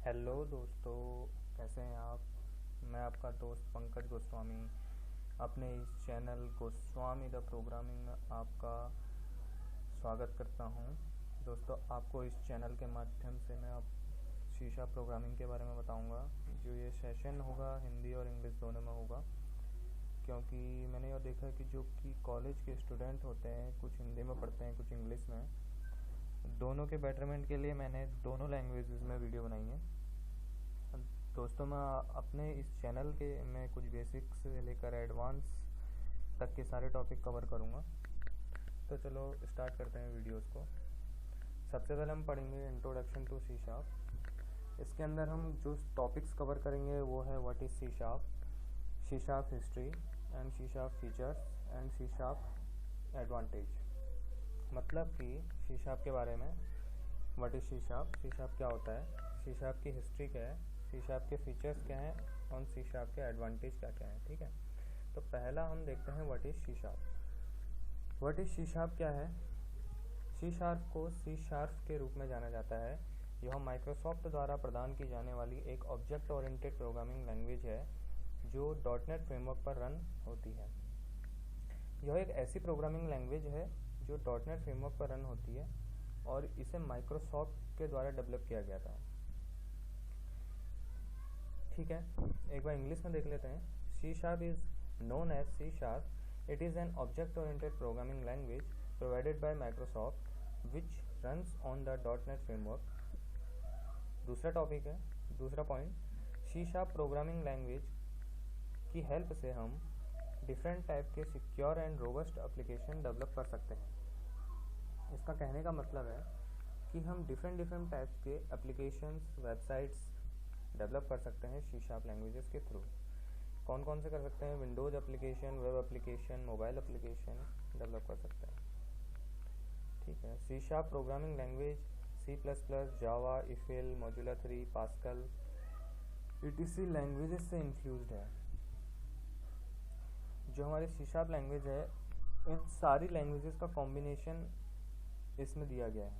Hello दोस्तों, कैसे हैं आप। मैं आपका दोस्त पंकज गोस्वामी अपने इस चैनल गोस्वामी द प्रोग्रामिंग में आपका स्वागत करता हूं। दोस्तों, आपको इस चैनल के माध्यम से मैं अब शीशा प्रोग्रामिंग के बारे में बताऊंगा। जो ये सेशन होगा हिंदी और इंग्लिश दोनों में होगा, क्योंकि मैंने यह देखा है कि जो कि कॉलेज के स्टूडेंट होते हैं, कुछ हिंदी में पढ़ते हैं कुछ इंग्लिश में, दोनों के बेटरमेंट के लिए मैंने दोनों लैंग्वेजेस में वीडियो बनाई है। दोस्तों, मैं अपने इस चैनल के मैं कुछ बेसिक्स से लेकर एडवांस तक के सारे टॉपिक कवर करूँगा। तो चलो स्टार्ट करते हैं वीडियोस को। सबसे पहले हम पढ़ेंगे इंट्रोडक्शन टू सी शार्प। इसके अंदर हम जो टॉपिक्स कवर करेंगे वो है what is C sharp history and C sharp features and C sharp advantage. मतलब कि सी शार्प के बारे में, व्हाट इज़ सी शार्प क्या होता है, सी शार्प की हिस्ट्री क्या है, सी शार्प के फीचर्स क्या हैं और सी शार्प के एडवांटेज क्या क्या हैं। ठीक है, तो पहला हम देखते हैं what is C sharp. What is C sharp क्या है। सी शार्प को सी शार्प के रूप में जाना जाता है। यह माइक्रोसॉफ्ट द्वारा प्रदान की जाने वाली एक ऑब्जेक्ट ओरिएंटेड प्रोग्रामिंग लैंग्वेज है जो डॉटनेट फ्रेमवर्क पर रन होती है। यह एक ऐसी प्रोग्रामिंग लैंग्वेज है जो डॉटनेट फ्रेमवर्क पर रन होती है और इसे माइक्रोसॉफ्ट के द्वारा डेवलप किया गया था। ठीक है, एक बार इंग्लिश में देख लेते हैं। C sharp is known as C sharp. It is an object oriented programming language provided by Microsoft which runs on the dot net framework. दूसरा टॉपिक है, दूसरा point, C sharp programming language की हेल्प से हम डिफरेंट टाइप के secure and robust application develop कर सकते हैं। इसका कहने का मतलब है कि हम डिफरेंट टाइप के एप्लीकेशंस, वेबसाइट्स डेवलप कर सकते हैं सी शार्प लैंग्वेजेस के थ्रू। कौन कौन से कर सकते हैं? Windows application, web application, mobile application develop कर सकते हैं। ठीक है, C sharp programming language C++, Java, Eiffel, Modula 3, Pascal etc languages से इन्फ्लूज्ड है। जो हमारी सी शार्प लैंग्वेज है, इन सारी लैंग्वेजेस का कॉम्बिनेशन इसमें दिया गया है।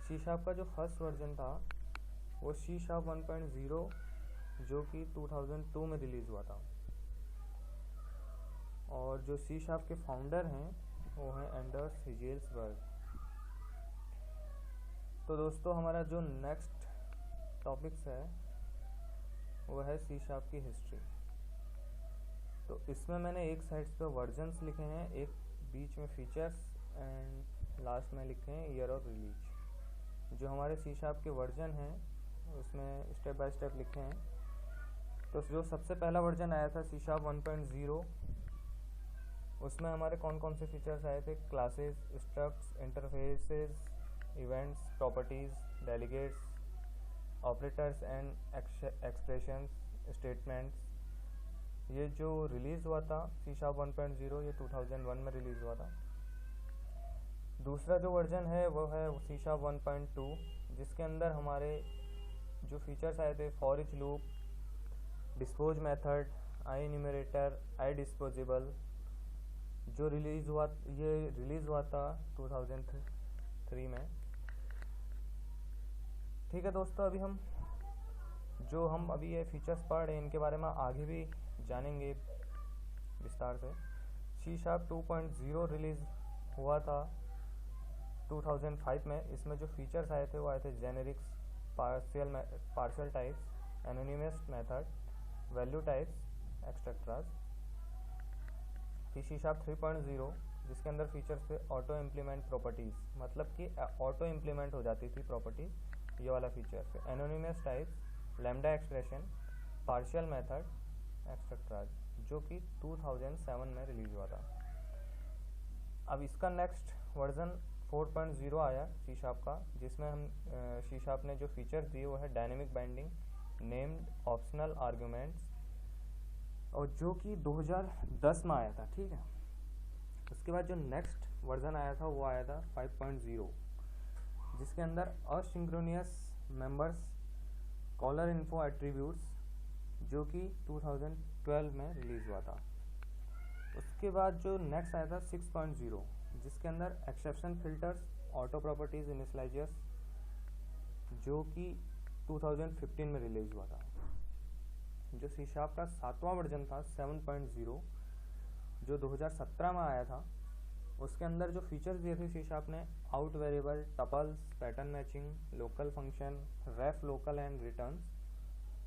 सी शार्प का जो फर्स्ट वर्जन था वो सी शार्प 1.0 जो कि 2002 में रिलीज़ हुआ था। और जो सी शार्प के फाउंडर हैं वो हैं एंडर्स हिजेल्सबर्ग। तो दोस्तों, हमारा जो नेक्स्ट टॉपिक्स है वो है सी शार्प की हिस्ट्री। तो इसमें मैंने एक साइड पे वर्जन्स लिखे हैं, एक बीच में फीचर्स एंड लास्ट में लिखे हैं ईयर ऑफ रिलीज। जो हमारे सी शार्प के वर्जन हैं उसमें स्टेप बाय स्टेप लिखे हैं। तो जो सबसे पहला वर्जन आया था सी शार्प 1.0, उसमें हमारे कौन कौन से फीचर्स आए थे? Classes, structs, interfaces, events, properties, delegates, operators and expressions, statements. ये जो रिलीज़ हुआ था सी शार्प 1.0, ये 2001 में रिलीज़ हुआ था। दूसरा जो वर्जन है वो है सी शार्प 1.2, जिसके अंदर हमारे जो फीचर्स आए थे for each loop, dispose method, I numerator, I disposable, जो रिलीज़ हुआ था 2003 में। ठीक है दोस्तों, अभी ये फीचर्स पढ़ रहे हैं, इनके बारे में आगे भी जानेंगे विस्तार से। सी शार्प 2.0 रिलीज़ हुआ था 2005 में। इसमें जो फीचर्स आए थे वो आए थे generics, partial types, anonymous method, value types, etceteras. फिर सी शार्प 3.0 जिसके अंदर फीचर्स थे ऑटो इम्प्लीमेंट प्रॉपर्टीज़, मतलब कि ऑटो इम्प्लीमेंट हो जाती थी प्रॉपर्टीज़, ये वाला फीचर है। Anonymous types, lambda expression, partial method, etceteras, जो कि 2007 में रिलीज हुआ था। अब इसका नेक्स्ट वर्जन 4.0 आया सी शार्प का, जिसमें हम सी शार्प ने जो फीचर्स दिए वो है dynamic binding, named optional arguments, और जो कि 2010 में आया था। ठीक है, उसके बाद जो नेक्स्ट वर्जन आया था वो आया था 5.0, जिसके अंदर असिंक्रोनियस मेंबर्स, कॉलर इन्फो एट्रीब्यूट्स, जो कि 2012 में रिलीज हुआ था। उसके बाद जो नेक्स्ट आया था 6.0, जिसके अंदर एक्सेप्शन फिल्टर्स, ऑटो प्रॉपर्टीज इनिशियलाइजर्स, जो कि 2015 में रिलीज हुआ था। जो सी शार्प का 7वां वर्जन था 7.0 जो 2017 में आया था, उसके अंदर जो फीचर्स दिए थे सी शार्प ने, out variable, tuples, pattern matching, local function, ref local and returns,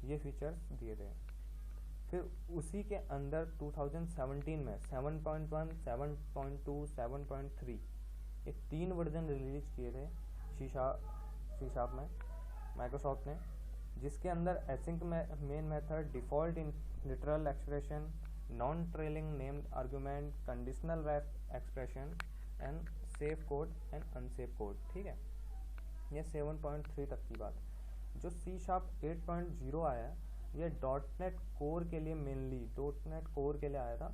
ये फीचर्स दिए थे। फिर उसी के अंदर 2017 में 7.1, 7.2, 7.3 ये 3 वर्जन रिलीज किए थे सी शार्प में माइक्रोसॉफ्ट ने, जिसके अंदर async main method, default literal expression, non trailing named argument, conditional ref expression and safe code and unsafe code. ठीक है, ये 7.3 तक की बात। जो सी शार्प 8.0 आया, ये डॉटनेट कोर के लिए, मेनली डॉटनेट कोर के लिए आया था।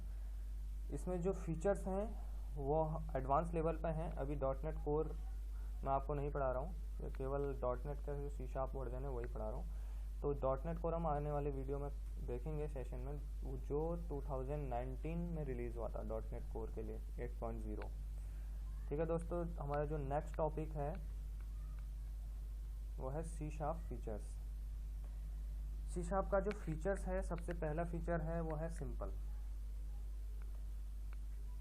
इसमें जो फीचर्स हैं वो एडवांस लेवल पे हैं। अभी डॉटनेट कोर मैं आपको नहीं पढ़ा रहा हूँ, केवल डॉटनेट का जो सी शार्प वर्जन है वही पढ़ा रहा हूँ। तो डॉटनेट कोर हम आने वाले वीडियो में देखेंगे सेशन में, जो 2019 में रिलीज़ हुआ था डॉटनेट कोर के लिए 8.0। ठीक है दोस्तों, हमारा जो नेक्स्ट टॉपिक है वो है C sharp features. C sharp का जो फीचर्स है, सबसे पहला फीचर है वो है सिंपल।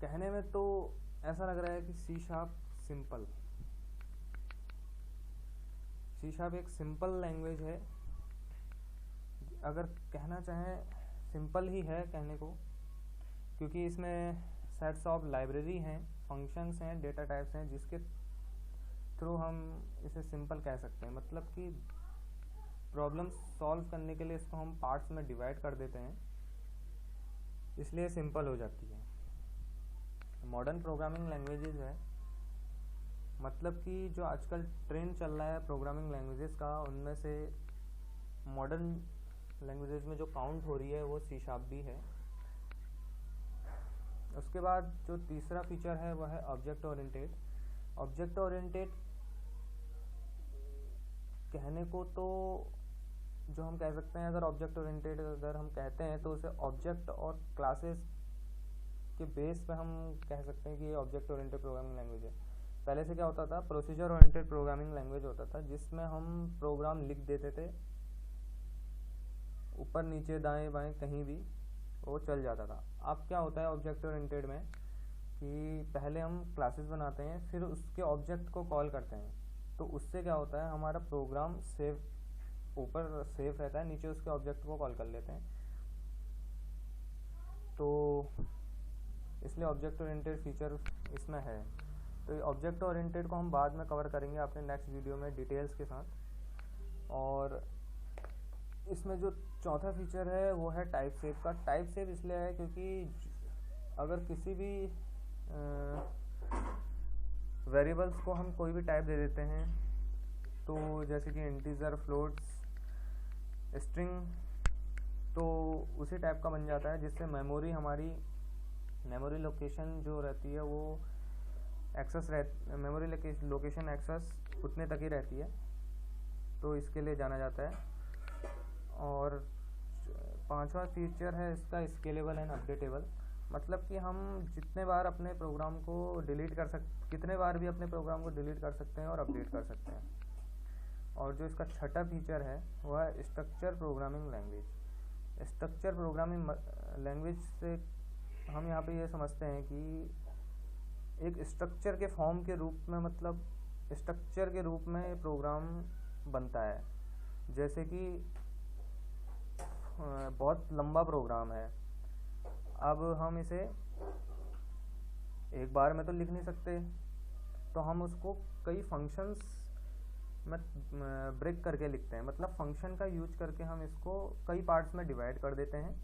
कहने में तो ऐसा लग रहा है कि C sharp simple, C sharp एक सिंपल लैंग्वेज है। अगर कहना चाहें सिंपल ही है कहने को, क्योंकि इसमें सेट्स ऑफ लाइब्रेरी हैं, फंक्शंस हैं, डेटा टाइप्स हैं, जिसके थ्रू हम इसे सिंपल कह सकते हैं। मतलब कि प्रॉब्लम सॉल्व करने के लिए इसको हम पार्ट्स में डिवाइड कर देते हैं, इसलिए सिंपल हो जाती है। मॉडर्न प्रोग्रामिंग लैंग्वेजेस है, मतलब कि जो आजकल ट्रेंड चल रहा है प्रोग्रामिंग लैंग्वेजेस का, उनमें से मॉडर्न लैंग्वेजेस में जो काउंट हो रही है वो सी शार्प भी है। उसके बाद जो तीसरा फीचर है वह है ऑब्जेक्ट ओरिएंटेड। ऑब्जेक्ट ओरिएंटेड कहने को तो जो हम कह सकते हैं, अगर ऑब्जेक्ट ओरिएंटेड अगर हम कहते हैं तो उसे ऑब्जेक्ट और क्लासेस के बेस पे हम कह सकते हैं कि ये ऑब्जेक्ट ओरिएंटेड प्रोग्रामिंग लैंग्वेज है। पहले से क्या होता था, प्रोसीजर ओरिएंटेड प्रोग्रामिंग लैंग्वेज होता था, जिसमें हम प्रोग्राम लिख देते थे, ऊपर नीचे दाएं बाएं कहीं भी वो चल जाता था। अब क्या होता है ऑब्जेक्ट ओरिएंटेड में कि पहले हम क्लासेस बनाते हैं, फिर उसके ऑब्जेक्ट को कॉल करते हैं। तो उससे क्या होता है, हमारा प्रोग्राम सेव, ऊपर सेव रहता है, नीचे उसके ऑब्जेक्ट को कॉल कर लेते हैं। तो इसलिए ऑब्जेक्ट ओरिएंटेड फीचर इसमें है। तो ऑब्जेक्ट ओरिएंटेड को हम बाद में कवर करेंगे अपने नेक्स्ट वीडियो में डिटेल्स के साथ। और इसमें जो चौथा फीचर है वो है टाइप सेव का। टाइप सेव इसलिए है क्योंकि अगर किसी भी वेरिएबल्स को हम कोई भी टाइप दे देते हैं, तो जैसे कि इंटीजर, फ्लोट्स, स्ट्रिंग, तो उसी टाइप का बन जाता है, जिससे मेमोरी हमारी मेमोरी लोकेशन जो रहती है वो मेमोरी लोकेशन एक्सेस उतने तक ही रहती है, तो इसके लिए जाना जाता है। और पांचवा फीचर है इसका स्केलेबल एंड अपडेटेबल। मतलब कि हम जितने बार अपने प्रोग्राम को डिलीट कर कितने बार भी अपने प्रोग्राम को डिलीट कर सकते हैं और अपडेट कर सकते हैं। और जो इसका छठा फीचर है वह है structure programming language. Structure programming language से हम यहाँ पे ये समझते हैं कि एक स्ट्रक्चर के फॉर्म के रूप में, मतलब स्ट्रक्चर के रूप में प्रोग्राम बनता है। जैसे कि बहुत लंबा प्रोग्राम है, अब हम इसे एक बार में तो लिख नहीं सकते, तो हम उसको कई फंक्शंस में ब्रेक करके लिखते हैं। मतलब फंक्शन का यूज करके हम इसको कई पार्ट्स में डिवाइड कर देते हैं,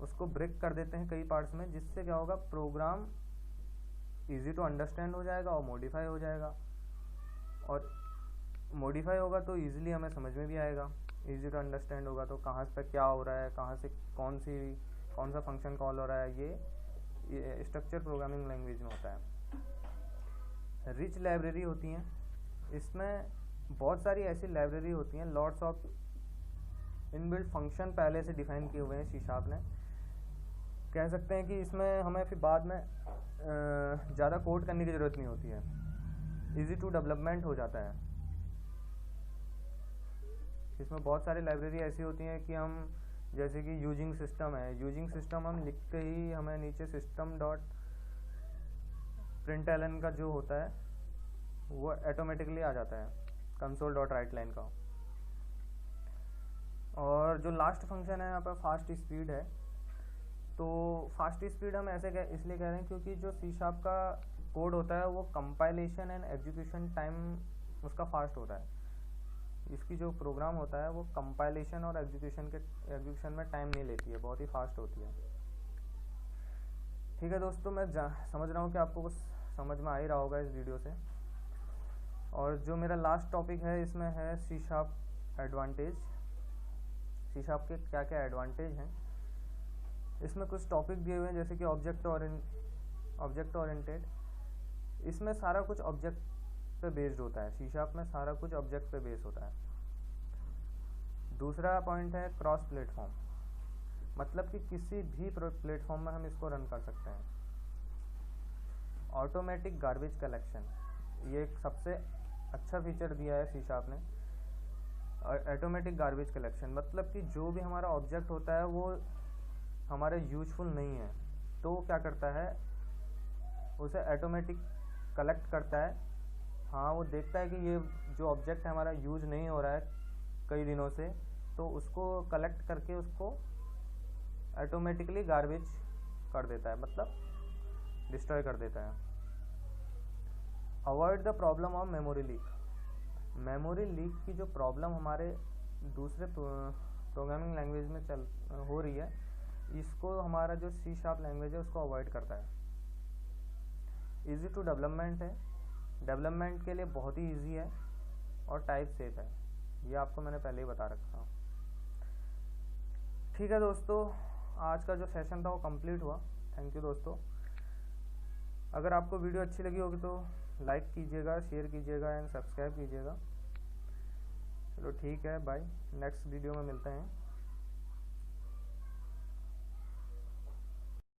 उसको ब्रेक कर देते हैं कई पार्ट्स में, जिससे क्या होगा, प्रोग्राम इजी टू अंडरस्टैंड हो जाएगा और मॉडिफाई हो जाएगा। और मॉडिफाई होगा तो इजीली हमें समझ में भी आएगा, इजी टू अंडरस्टैंड होगा तो कहाँ पे क्या हो रहा है, कहाँ से कौन सा फंक्शन कॉल हो रहा है, ये स्ट्रक्चर प्रोग्रामिंग लैंग्वेज में होता है। रिच लाइब्रेरी होती हैं, इसमें बहुत सारी ऐसी लाइब्रेरी होती हैं, लॉट्स ऑफ इनबिल्ट फंक्शन पहले से डिफाइन किए हुए हैं सी शार्प ने। कह सकते हैं कि इसमें हमें फिर बाद में ज़्यादा कोड करने की ज़रूरत नहीं होती है, इजी टू डेवलपमेंट हो जाता है। इसमें बहुत सारी लाइब्रेरी ऐसी होती हैं कि हम, जैसे कि यूजिंग सिस्टम है, यूजिंग सिस्टम हम लिखते ही हमें नीचे सिस्टम डॉट प्रिंटलन का जो होता है वो ऑटोमेटिकली आ जाता है कंसोल डॉट राइट लाइन का। और जो लास्ट फंक्शन है यहाँ पर फास्ट स्पीड है, तो फास्ट स्पीड हम ऐसे इसलिए कह रहे हैं क्योंकि जो सी शार्प का कोड होता है वो कंपाइलेशन एंड एग्जीक्यूशन टाइम उसका फास्ट होता है। इसकी जो प्रोग्राम होता है वो कंपाइलेशन और एग्जीक्यूशन में टाइम नहीं लेती है, बहुत ही फास्ट होती है। ठीक है दोस्तों, मैं समझ रहा हूँ कि आपको कुछ समझ में आ ही रहा होगा इस वीडियो से। और जो मेरा लास्ट टॉपिक है इसमें है C sharp advantage. C sharp के क्या क्या एडवांटेज हैं, इसमें कुछ टॉपिक दिए हुए हैं, जैसे कि ऑब्जेक्ट ओरिएंटेड। इसमें सारा कुछ ऑब्जेक्ट पे बेस्ड होता है, सी शार्प में सारा कुछ ऑब्जेक्ट पे बेस्ड होता है। दूसरा पॉइंट है क्रॉस प्लेटफॉर्म, मतलब कि किसी भी प्लेटफॉर्म में हम इसको रन कर सकते हैं। ऑटोमेटिक गार्बेज कलेक्शन, ये एक सबसे अच्छा फीचर दिया है सी शार्प ने। ऑटोमेटिक गार्बेज कलेक्शन मतलब कि जो भी हमारा ऑब्जेक्ट होता है वो हमारे यूजफुल नहीं है, तो वो क्या करता है, उसे ऑटोमेटिक कलेक्ट करता है। हाँ, वो देखता है कि ये जो ऑब्जेक्ट है हमारा यूज नहीं हो रहा है कई दिनों से, तो उसको कलेक्ट करके उसको ऑटोमेटिकली गार्बेज कर देता है, मतलब डिस्ट्रॉय कर देता है। Avoid the problem of memory leak. Memory leak की जो प्रॉब्लम हमारे दूसरे प्रोग्रामिंग लैंग्वेज में हो रही है, इसको हमारा जो सी शार्प लैंग्वेज है उसको अवॉइड करता है। इजी टू डेवलपमेंट है, डेवलपमेंट के लिए बहुत ही इजी है और टाइप सेफ है, ये आपको मैंने पहले ही बता रखा। ठीक है दोस्तों, आज का जो सेशन था वो कंप्लीट हुआ। थैंक यू दोस्तों। अगर आपको वीडियो अच्छी लगी होगी तो लाइक कीजिएगा, शेयर कीजिएगा एंड सब्सक्राइब कीजिएगा। चलो ठीक है, बाय, नेक्स्ट वीडियो में मिलते हैं।